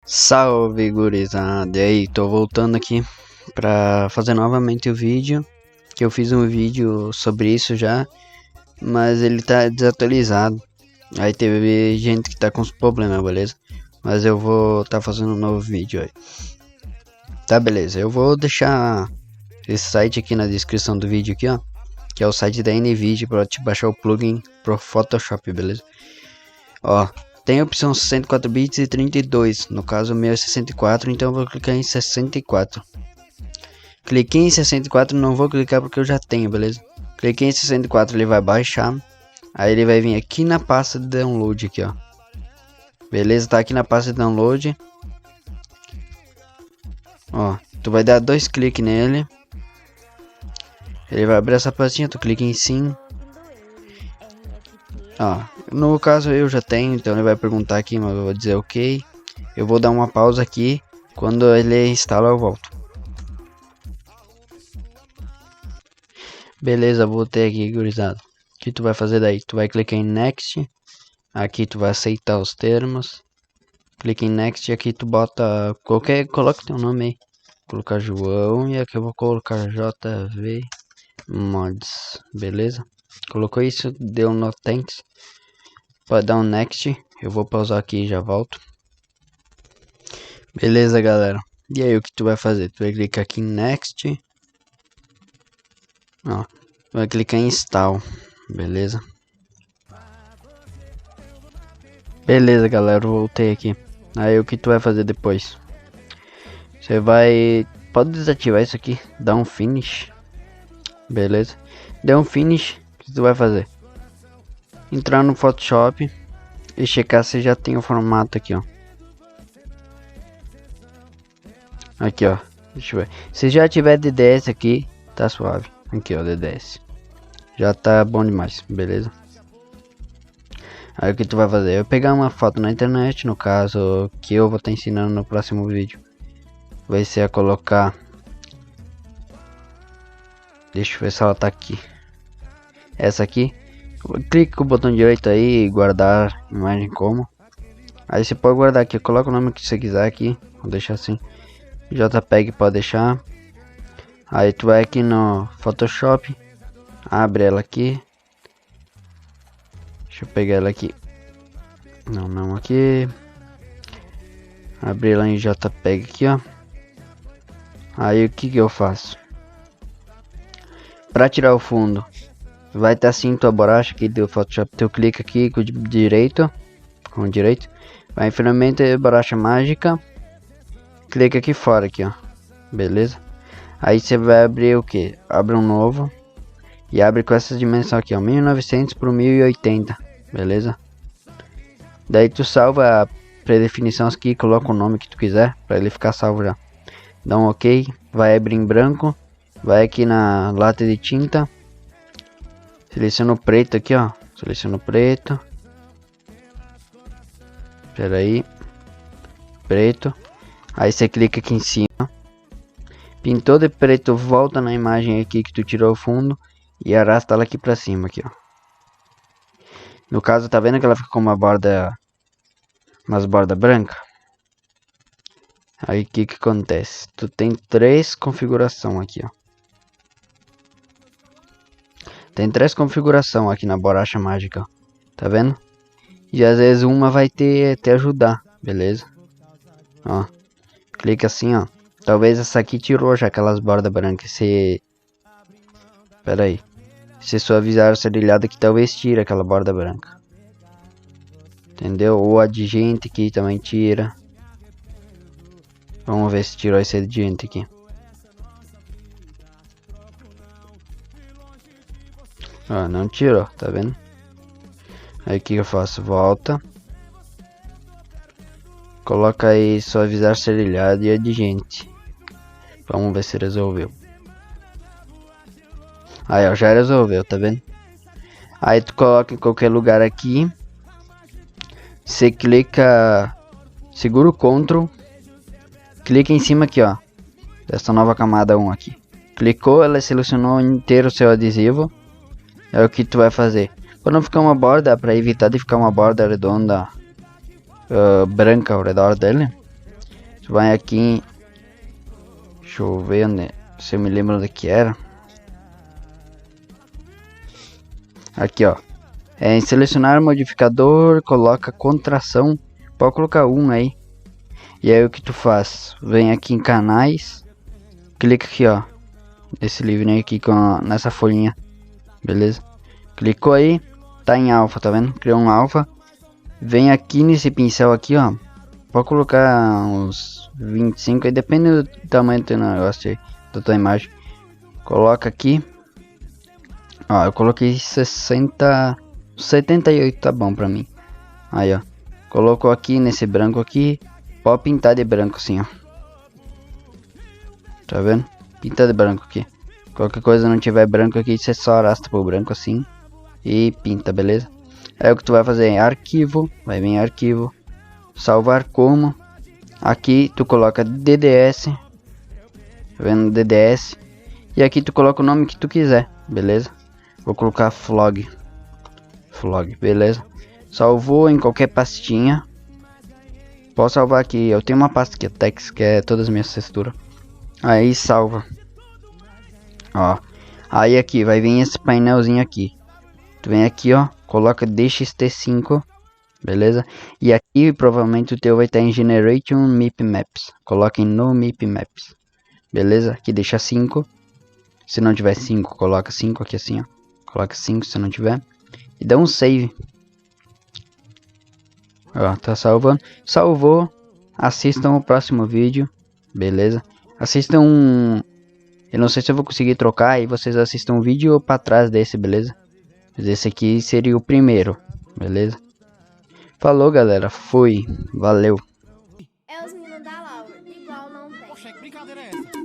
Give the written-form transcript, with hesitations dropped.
Salve gurizada, e aí, tô voltando aqui pra fazer novamente o vídeo, que eu fiz um vídeo sobre isso já, mas ele tá desatualizado, aí teve gente que tá com os problemas, beleza? Mas eu vou tá fazendo um novo vídeo aí. Tá, beleza, eu vou deixar esse site aqui na descrição do vídeo aqui, ó, que é o site da NVIDIA pra te baixar o plugin pro Photoshop, beleza? Ó, tem a opção 64 bits e 32, no caso o meu é 64, então eu vou clicar em 64. Cliquei em 64, não vou clicar porque eu já tenho, beleza? Cliquei em 64, ele vai baixar, aí ele vai vir aqui na pasta de download aqui, ó. Beleza, tá aqui na pasta de download. Ó, tu vai dar 2 cliques nele. Ele vai abrir essa pastinha, tu clica em sim. Ó, no caso eu já tenho, então ele vai perguntar aqui, mas eu vou dizer ok. Eu vou dar uma pausa aqui, quando ele instala eu volto. Beleza, voltei aqui, gurizada. O que tu vai fazer daí? Tu vai clicar em next. Aqui tu vai aceitar os termos. Clica em next e aqui tu bota coloca teu nome aí. Vou colocar João e aqui eu vou colocar JV Mods, beleza? Colocou isso, deu no thanks. Pode dar um next. Eu vou pausar aqui e já volto. Beleza, galera. E aí, o que tu vai fazer? Tu vai clicar aqui em next. Ó, vai clicar em install. Beleza? Beleza, galera. Eu voltei aqui. Aí, o que tu vai fazer depois? Você vai... Pode desativar isso aqui. Dar um finish. Beleza? Deu um finish. O que tu vai fazer? Entrar no Photoshop e checar se já tem o formato aqui, ó. Aqui, ó. Deixa eu ver. Se já tiver DDS aqui, tá suave. Aqui, ó, DDS. Já tá bom demais, beleza? Aí o que tu vai fazer? Eu vou pegar uma foto na internet, no caso, que eu vou estar ensinando no próximo vídeo. Vai ser a colocar... Deixa eu ver se ela tá aqui. Essa aqui. Clique com o botão direito aí e guardar imagem como. Aí você pode guardar aqui, coloca o nome que você quiser aqui. Vou deixar assim. JPEG pode deixar. Aí tu vai aqui no Photoshop. Abre ela aqui. Deixa eu pegar ela aqui. Não aqui. Abrir ela em JPEG aqui, ó. Aí o que eu faço? Para tirar o fundo, vai estar assim tua borracha aqui do Photoshop. Tu clica aqui com o direito. Vai em ferramenta e borracha mágica. Clica aqui fora aqui, ó. Beleza? Aí você vai abrir o que? Abre um novo. E abre com essa dimensão aqui, ó. 1900 por 1080. Beleza? Daí tu salva a predefinição aqui. Coloca o nome que tu quiser. Pra ele ficar salvo já. Dá um ok. Vai abrir em branco. Vai aqui na lata de tinta. Seleciona o preto aqui, ó. Seleciona o preto. Espera aí. Preto. Aí você clica aqui em cima. Pintou de preto, volta na imagem aqui que tu tirou o fundo. E arrasta ela aqui pra cima, aqui, ó. No caso, tá vendo que ela fica com uma borda... umas bordas brancas? Aí o que acontece? Tu tem 3 configurações aqui, ó. Tem 3 configurações aqui na borracha mágica, ó. Tá vendo? E às vezes uma vai te ajudar, beleza? Ó. Clica assim, ó. Talvez essa aqui tirou já aquelas bordas brancas. Se... Pera aí. Se suavizar o serrilhado aqui, talvez tire aquela borda branca. Entendeu? O adjente aqui também tira. Vamos ver se tirou esse adjente aqui. Ó, não tirou, tá vendo? Aí o que eu faço? Volta. Coloca aí suavizar serrilhado e adjente. Vamos ver se resolveu. Aí, ó, já resolveu, tá vendo? Aí tu coloca em qualquer lugar aqui. Você clica... Segura o Ctrl. Clica em cima aqui, ó. dessa nova camada 1 aqui. Clicou, ela selecionou inteiro o seu adesivo. É o que tu vai fazer. Para não ficar uma borda, para evitar de ficar uma borda redonda branca ao redor dele, tu vai aqui. Deixa eu ver onde, se eu me lembro do que era. Aqui, ó. Em selecionar modificador, coloca contração. Pode colocar um aí. E aí o que tu faz? Vem aqui em canais. Clica aqui, ó. Esse livrinho aqui nessa folhinha. Beleza? Clicou aí. Tá em alfa, tá vendo? Criou um alfa. Vem aqui nesse pincel aqui, ó. Pode colocar uns 25. Aí depende do tamanho do teu negócio aí. Da tua imagem. Coloca aqui. Ó, eu coloquei 60... 78 tá bom pra mim. Aí, ó. Colocou aqui nesse branco aqui. Pode pintar de branco assim, ó. Tá vendo? Pinta de branco aqui. Qualquer coisa não tiver branco aqui, você só arrasta pro branco assim. E pinta, beleza? Aí o que tu vai fazer é arquivo. Vai vir em arquivo. Salvar como. Aqui tu coloca DDS. Tá vendo? DDS. E aqui tu coloca o nome que tu quiser, beleza? Vou colocar Flog. Flog, beleza? Salvou em qualquer pastinha. Posso salvar aqui. Eu tenho uma pasta que é Text, que é todas as minhas texturas. Aí salva. Ó. Aí aqui vai vir esse painelzinho aqui. Tu vem aqui, ó. Coloca DXT5. Beleza? E aqui provavelmente o teu vai estar em Generation Mip Maps. Coloca em No Mip Maps. Beleza? Aqui deixa 5. Se não tiver 5, coloca 5 aqui assim, ó. Coloca 5 se não tiver. E dá um save. Ó, tá salvando. Salvou. Assistam o próximo vídeo. Beleza? Assistam um... Eu não sei se eu vou conseguir trocar. E vocês assistam um vídeo pra trás desse, beleza? Mas esse aqui seria o primeiro. Beleza? Falou, galera. Fui. Valeu. É os meninos da Laura. Igual não tem. Poxa, que brincadeira é essa?